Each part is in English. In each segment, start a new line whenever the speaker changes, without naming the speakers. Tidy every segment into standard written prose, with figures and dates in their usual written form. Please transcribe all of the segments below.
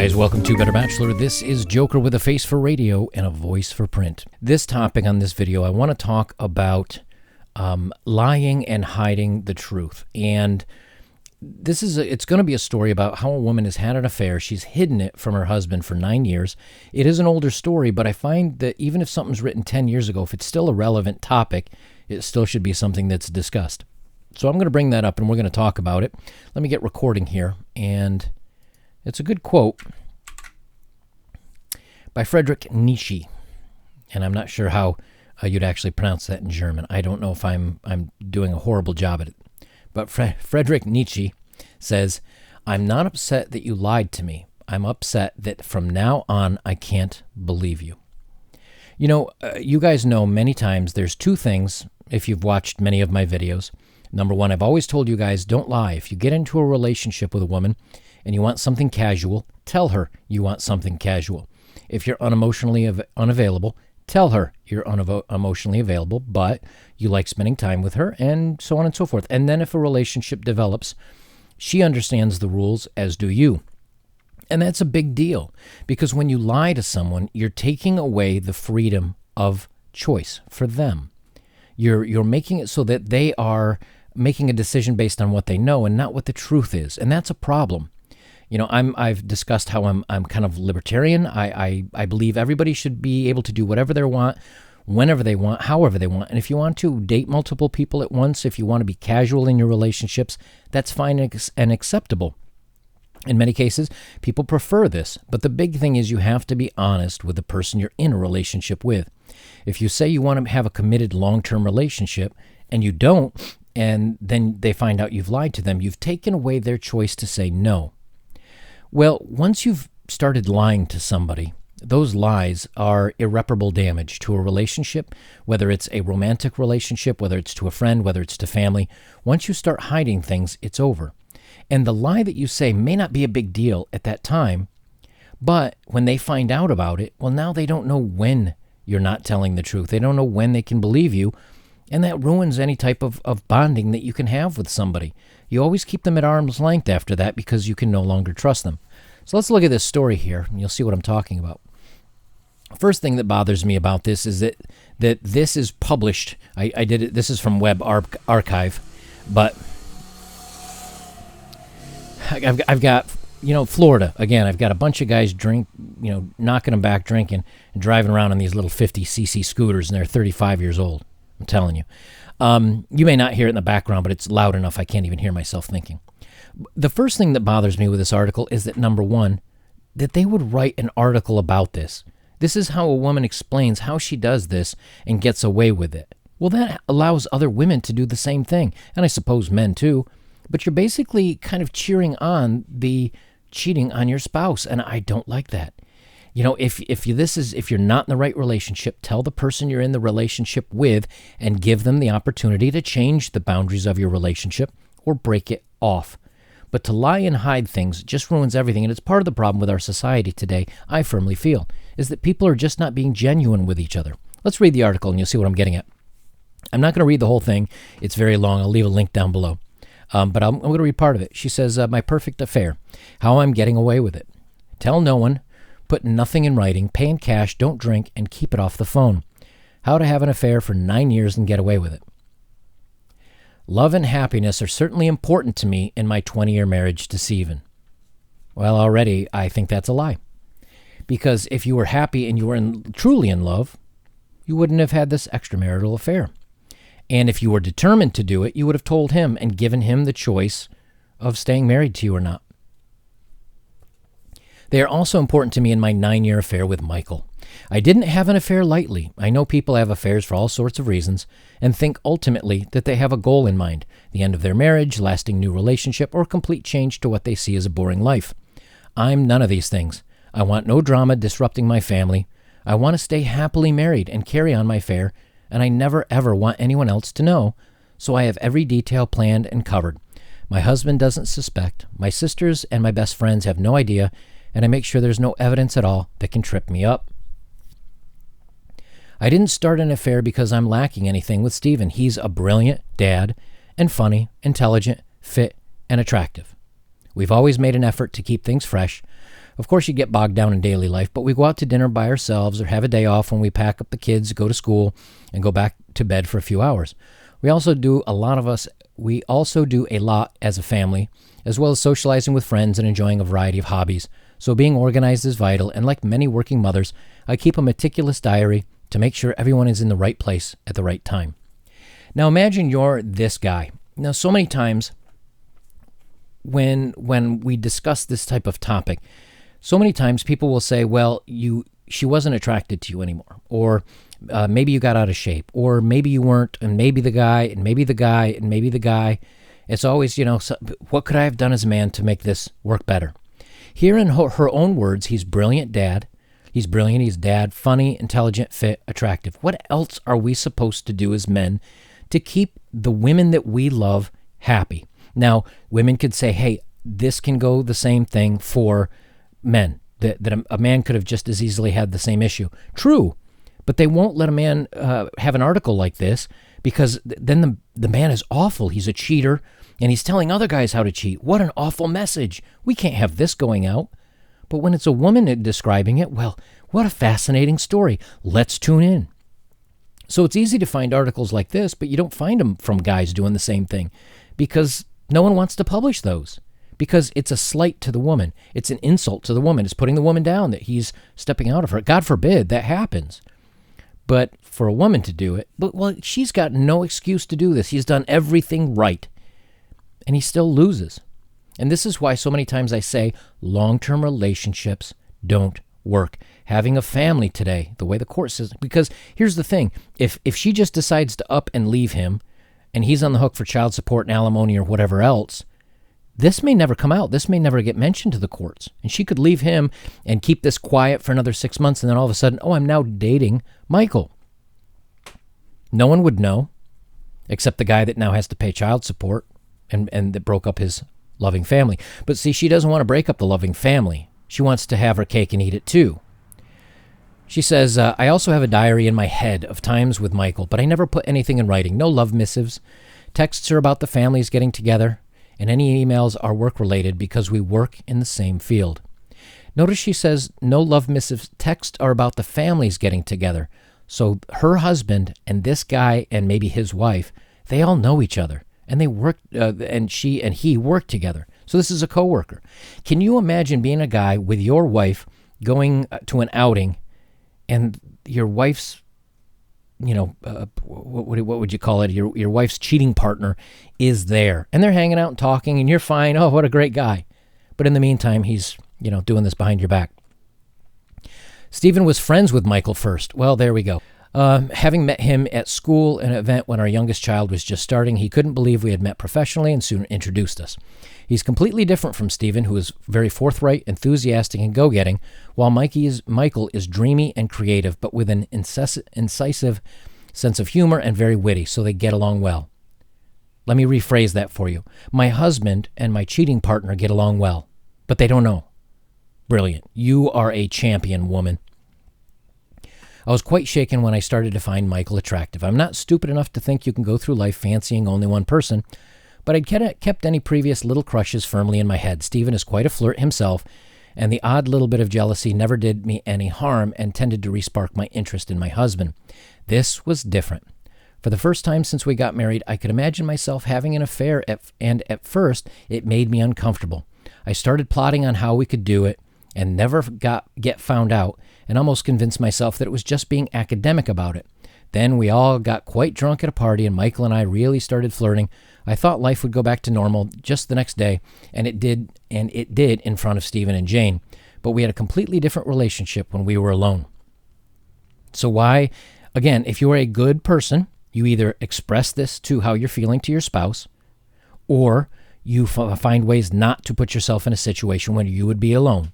guys, welcome to Better Bachelor. This is Joker with a face for radio and a voice for print. This topic on this video, I want to talk about lying and hiding the truth. And it's going to be a story about how a woman has had an affair. She's hidden it from her husband for 9 years. It is an older story, but I find that even if something's written 10 years ago, if it's still a relevant topic, it still should be something that's discussed. So I'm going to bring that up and we're going to talk about it. Let me get recording here. And it's a good quote by Friedrich Nietzsche. And I'm not sure how you'd actually pronounce that in German. I don't know if I'm doing a horrible job at it. But Friedrich Nietzsche says, "I'm not upset that you lied to me. I'm upset that from now on I can't believe you." You know, you guys know many times there's two things, if you've watched many of my videos. Number one, I've always told you guys, don't lie. If you get into a relationship with a woman and you want something casual, tell her you want something casual. If you're unemotionally unavailable, tell her you're emotionally available, but you like spending time with her, and so on and so forth. And then if a relationship develops, she understands the rules, as do you. And that's a big deal, because when you lie to someone, you're taking away the freedom of choice for them. You're making it so that they are making a decision based on what they know and not what the truth is, and that's a problem. You know, I've discussed how I'm kind of libertarian. I believe everybody should be able to do whatever they want, whenever they want, however they want. And if you want to date multiple people at once, if you want to be casual in your relationships, that's fine and acceptable. In many cases, people prefer this. But the big thing is you have to be honest with the person you're in a relationship with. If you say you want to have a committed long-term relationship and you don't, and then they find out you've lied to them, you've taken away their choice to say no. Well, once you've started lying to somebody, those lies are irreparable damage to a relationship, whether it's a romantic relationship, whether it's to a friend, whether it's to family. Once you start hiding things, it's over. And the lie that you say may not be a big deal at that time, but when they find out about it, well, now they don't know when you're not telling the truth. They don't know when they can believe you, and that ruins any type of bonding that you can have with somebody. You always keep them at arm's length after that because you can no longer trust them. So let's look at this story here, and you'll see what I'm talking about. First thing that bothers me about this is that this is published. I did it. This is from Web Archive, but I've got, Florida. Again, I've got a bunch of guys knocking them back drinking and driving around on these little 50cc scooters, and they're 35 years old. I'm telling you. You may not hear it in the background, but it's loud enough I can't even hear myself thinking. The first thing that bothers me with this article is that, number one, that they would write an article about this. This is how a woman explains how she does this and gets away with it. Well, that allows other women to do the same thing, and I suppose men too. But you're basically kind of cheering on the cheating on your spouse, and I don't like that. You know, if you're not in the right relationship, tell the person you're in the relationship with and give them the opportunity to change the boundaries of your relationship or break it off. But to lie and hide things just ruins everything, and it's part of the problem with our society today, I firmly feel, is that people are just not being genuine with each other. Let's read the article and you'll see what I'm getting at. I'm not going to read the whole thing. It's very long. I'll leave a link down below. But I'm going to read part of it. She says, my perfect affair, how I'm getting away with it. Tell no one, put nothing in writing, pay in cash, don't drink, and keep it off the phone. How to have an affair for 9 years and get away with it. Love and happiness are certainly important to me in my 20-year marriage to Stephen. Well, already I think that's a lie. Because if you were happy and you were truly in love, you wouldn't have had this extramarital affair. And if you were determined to do it, you would have told him and given him the choice of staying married to you or not. They are also important to me in my 9-year affair with Michael. I didn't have an affair lightly. I know people have affairs for all sorts of reasons and think ultimately that they have a goal in mind, the end of their marriage, lasting new relationship, or complete change to what they see as a boring life. I'm none of these things. I want no drama disrupting my family. I want to stay happily married and carry on my affair, and I never ever want anyone else to know, so I have every detail planned and covered. My husband doesn't suspect. My sisters and my best friends have no idea, and I make sure there's no evidence at all that can trip me up. I didn't start an affair because I'm lacking anything with Stephen. He's a brilliant dad and funny, intelligent, fit, and attractive. We've always made an effort to keep things fresh. Of course, you get bogged down in daily life, but we go out to dinner by ourselves or have a day off when we pack up the kids, go to school, and go back to bed for a few hours. We also do a lot as a family, as well as socializing with friends and enjoying a variety of hobbies. So being organized is vital, and like many working mothers, I keep a meticulous diary to make sure everyone is in the right place at the right time. Now imagine you're this guy. Now, so many times when we discuss this type of topic, so many times people will say, well, she wasn't attracted to you anymore, or maybe you got out of shape, or maybe you weren't, and maybe the guy, and maybe the guy, and maybe the guy. It's always, what could I have done as a man to make this work better? Here in her own words, he's brilliant dad. He's brilliant. He's dad, funny, intelligent, fit, attractive. What else are we supposed to do as men to keep the women that we love happy? Now, women could say, hey, this can go the same thing for men, that a man could have just as easily had the same issue. True, but they won't let a man have an article like this, because then the man is awful. He's a cheater, and he's telling other guys how to cheat. What an awful message. We can't have this going out. But when it's a woman describing it, well, what a fascinating story. Let's tune in. So it's easy to find articles like this, but you don't find them from guys doing the same thing, because no one wants to publish those, because it's a slight to the woman. It's an insult to the woman. It's putting the woman down that he's stepping out of her. God forbid that happens. But for a woman to do it, she's got no excuse to do this. He's done everything right, and he still loses. And this is why so many times I say long-term relationships don't work. Having a family today, the way the court says, because here's the thing. If she just decides to up and leave him, and he's on the hook for child support and alimony or whatever else, this may never come out. This may never get mentioned to the courts. And she could leave him and keep this quiet for another 6 months, and then all of a sudden, I'm now dating Michael. No one would know, except the guy that now has to pay child support and that broke up his loving family. But see, she doesn't want to break up the loving family. She wants to have her cake and eat it too. She says, I also have a diary in my head of times with Michael, but I never put anything in writing. No love missives. Texts are about the families getting together, and any emails are work-related because we work in the same field. Notice she says no love missives. Texts are about the families getting together. So her husband and this guy and maybe his wife, they all know each other. And they work, and she and he work together. So this is a coworker. Can you imagine being a guy with your wife going to an outing, and your wife's, what would you call it? Your wife's cheating partner is there, and they're hanging out and talking, and you're fine. Oh, what a great guy! But in the meantime, he's doing this behind your back. Stephen was friends with Michael first. Well, there we go. Having met him at school, an event when our youngest child was just starting, he couldn't believe we had met professionally and soon introduced us. He's completely different from Stephen, who is very forthright, enthusiastic, and go-getting, while Michael is dreamy and creative, but with an incisive sense of humor and very witty, so they get along well. Let me rephrase that for you. My husband and my cheating partner get along well, but they don't know. Brilliant. You are a champion, woman. I was quite shaken when I started to find Michael attractive. I'm not stupid enough to think you can go through life fancying only one person, but I'd kept any previous little crushes firmly in my head. Stephen is quite a flirt himself, and the odd little bit of jealousy never did me any harm and tended to respark my interest in my husband. This was different. For the first time since we got married, I could imagine myself having an affair, and at first it made me uncomfortable. I started plotting on how we could do it and never get found out, and almost convinced myself that it was just being academic about it. Then we all got quite drunk at a party, and Michael and I really started flirting. I thought life would go back to normal just the next day, and it did in front of Stephen and Jane. But we had a completely different relationship when we were alone. So why, again, if you're a good person, you either express this to how you're feeling to your spouse, or you find ways not to put yourself in a situation when you would be alone.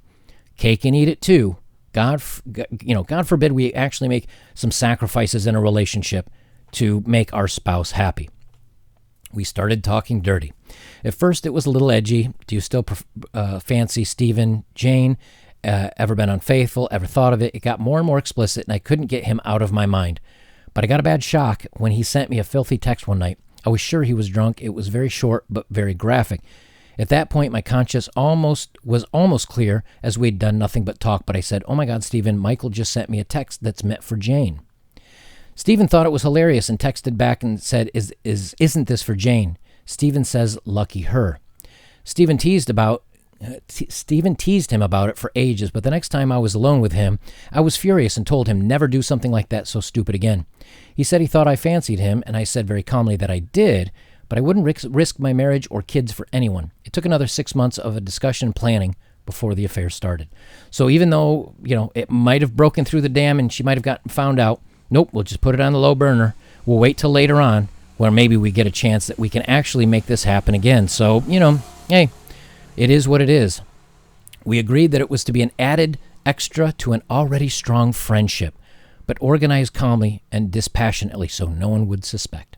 Cake and eat it too. God forbid we actually make some sacrifices in a relationship to make our spouse happy. We started talking dirty. At first, it was a little edgy. Do you still fancy Stephen, Jane? Ever been unfaithful? Ever thought of it? It got more and more explicit, and I couldn't get him out of my mind. But I got a bad shock when he sent me a filthy text one night. I was sure he was drunk. It was very short, but very graphic. At that point, my conscience was almost clear, as we'd done nothing but talk, but I said, "Oh my God, Stephen, Michael just sent me a text that's meant for Jane." Stephen thought it was hilarious and texted back and said, Isn't this for Jane?" Stephen says, "Lucky her." Stephen teased him about it for ages, but the next time I was alone with him, I was furious and told him never do something like that so stupid again. He said he thought I fancied him, and I said very calmly that I did, but I wouldn't risk my marriage or kids for anyone. It took another 6 months of a discussion and planning before the affair started. So even though, it might have broken through the dam and she might have gotten found out, nope, we'll just put it on the low burner. We'll wait till later on where maybe we get a chance that we can actually make this happen again. So, hey, it is what it is. We agreed that it was to be an added extra to an already strong friendship, but organized calmly and dispassionately so no one would suspect.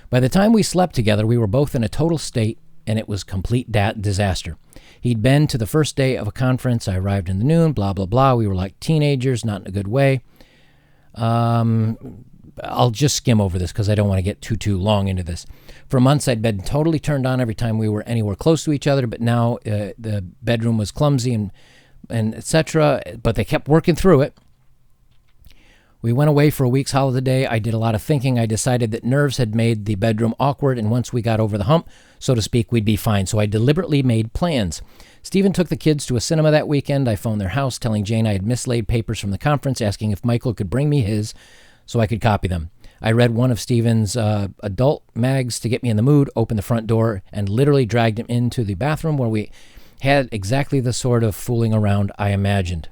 By the time we slept together, we were both in a total state, and it was complete disaster. He'd been to the first day of a conference. I arrived in the noon, blah, blah, blah. We were like teenagers, not in a good way. I'll just skim over this because I don't want to get too long into this. For months, I'd been totally turned on every time we were anywhere close to each other, but now the bedroom was clumsy and etc., but they kept working through it. We went away for a week's holiday. I did a lot of thinking. I decided that nerves had made the bedroom awkward, and once we got over the hump, so to speak, we'd be fine. So I deliberately made plans. Stephen took the kids to a cinema that weekend. I phoned their house, telling Jane I had mislaid papers from the conference, asking if Michael could bring me his so I could copy them. I read one of Stephen's adult mags to get me in the mood, opened the front door, and literally dragged him into the bathroom where we had exactly the sort of fooling around I imagined.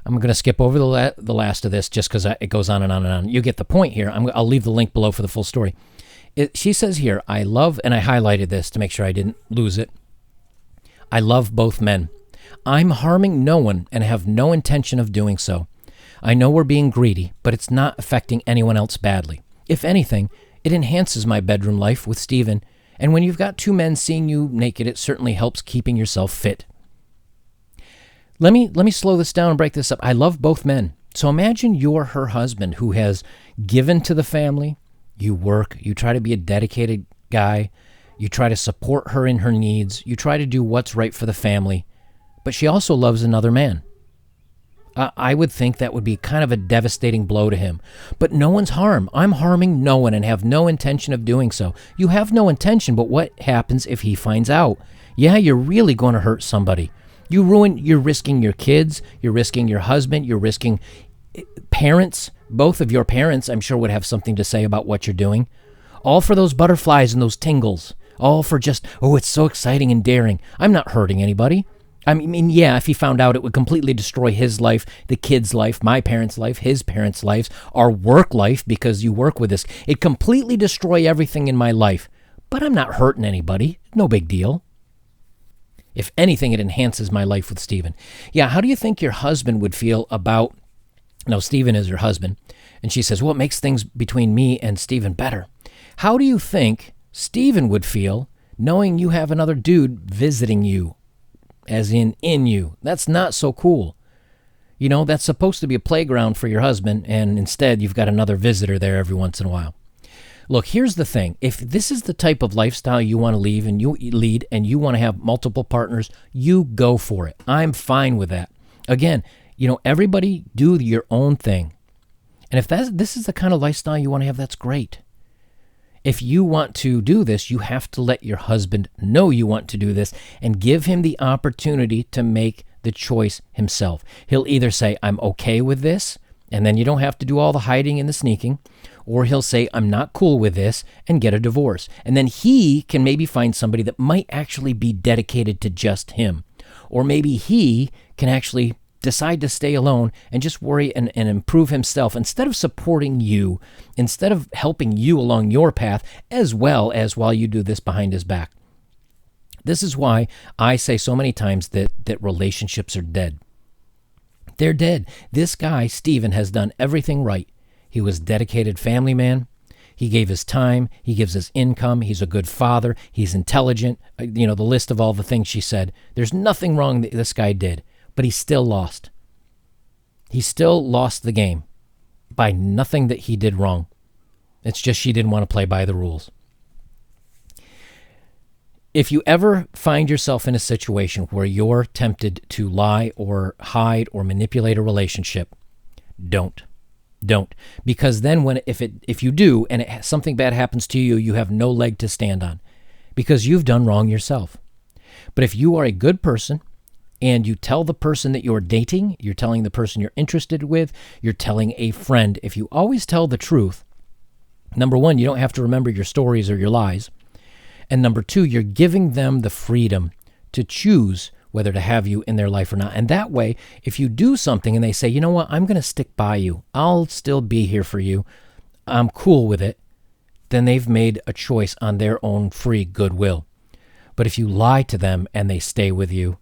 I'm going to skip over the last of this just because it goes on and on and on. You get the point here. I'll leave the link below for the full story. She says here, I love, and I highlighted this to make sure I didn't lose it, I love both men. I'm harming no one and have no intention of doing so. I know we're being greedy, but it's not affecting anyone else badly. If anything, it enhances my bedroom life with Stephen, and when you've got two men seeing you naked, it certainly helps keeping yourself fit. Let me slow this down and break this up. I love both men. So imagine you're her husband who has given to the family. You work. You try to be a dedicated guy. You try to support her in her needs. You try to do what's right for the family. But she also loves another man. I would think that would be kind of a devastating blow to him. But no one's harmed. I'm harming no one and have no intention of doing so. You have no intention, but what happens if he finds out? Yeah, you're really going to hurt somebody. You're risking your kids, you're risking your husband, you're risking parents. Both of your parents, I'm sure, would have something to say about what you're doing. All for those butterflies and those tingles. All for just, oh, it's so exciting and daring. I'm not hurting anybody. I mean, yeah, if he found out, it would completely destroy his life, the kid's life, my parents' life, his parents' lives, our work life, because you work with this. It'd completely destroy everything in my life. But I'm not hurting anybody. No big deal. If anything, it enhances my life with Stephen. Yeah, how do you think your husband would feel about... No, Stephen is your husband. And she says, well, it makes things between me and Stephen better. How do you think Stephen would feel knowing you have another dude visiting you, as in you? That's not so cool. That's supposed to be a playground for your husband, and instead you've got another visitor there every once in a while. Look, here's the thing. If this is the type of lifestyle you want to lead and you want to have multiple partners, you go for it. I'm fine with that. Again, everybody do your own thing. And if this is the kind of lifestyle you want to have, that's great. If you want to do this, you have to let your husband know you want to do this and give him the opportunity to make the choice himself. He'll either say, I'm okay with this, and then you don't have to do all the hiding and the sneaking, or he'll say, I'm not cool with this, and get a divorce. And then he can maybe find somebody that might actually be dedicated to just him. Or maybe he can actually decide to stay alone and just worry and improve himself instead of supporting you, instead of helping you along your path, as well as while you do this behind his back. This is why I say so many times that relationships are dead. They're dead. This guy, Stephen, has done everything right. He was a dedicated family man. He gave his time. He gives his income. He's a good father. He's intelligent. The list of all the things she said. There's nothing wrong that this guy did, but he still lost. He still lost the game by nothing that he did wrong. It's just she didn't want to play by the rules. If you ever find yourself in a situation where you're tempted to lie or hide or manipulate a relationship, don't. Don't. Because then if you do and something bad happens to you, you have no leg to stand on because you've done wrong yourself. But if you are a good person and you tell the person that you're dating, you're telling the person you're interested with, you're telling a friend, if you always tell the truth, number one, you don't have to remember your stories or your lies. And number two, you're giving them the freedom to choose whether to have you in their life or not. And that way, if you do something and they say, you know what, I'm going to stick by you, I'll still be here for you, I'm cool with it, then they've made a choice on their own free goodwill. But if you lie to them and they stay with you,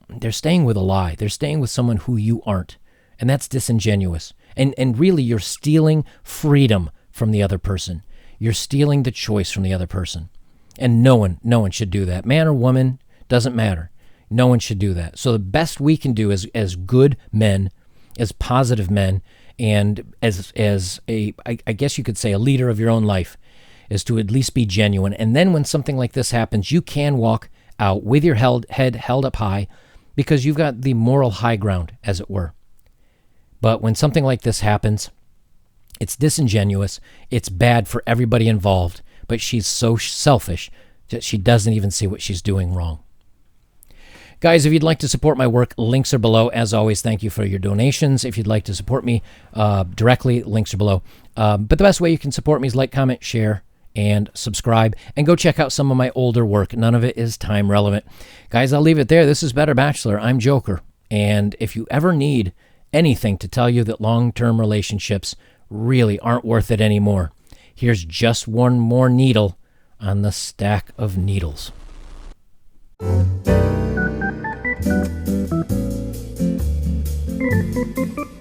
they're staying with a lie. They're staying with someone who you aren't. And that's disingenuous. And really, you're stealing freedom from the other person. You're stealing the choice from the other person. And no one should do that. Man or woman, doesn't matter. No one should do that. So the best we can do as good men, as positive men, and as I guess you could say a leader of your own life, is to at least be genuine. And then when something like this happens, you can walk out with your head held up high because you've got the moral high ground, as it were. But when something like this happens, it's disingenuous, it's bad for everybody involved, but she's so selfish that she doesn't even see what she's doing wrong. Guys, if you'd like to support my work, links are below. As always, thank you for your donations. If you'd like to support me directly, links are below. But the best way you can support me is like, comment, share, and subscribe. And go check out some of my older work. None of it is time relevant. Guys, I'll leave it there. This is Better Bachelor. I'm Joker. And if you ever need anything to tell you that long-term relationships really aren't worth it anymore, here's just one more needle on the stack of needles. Thank you.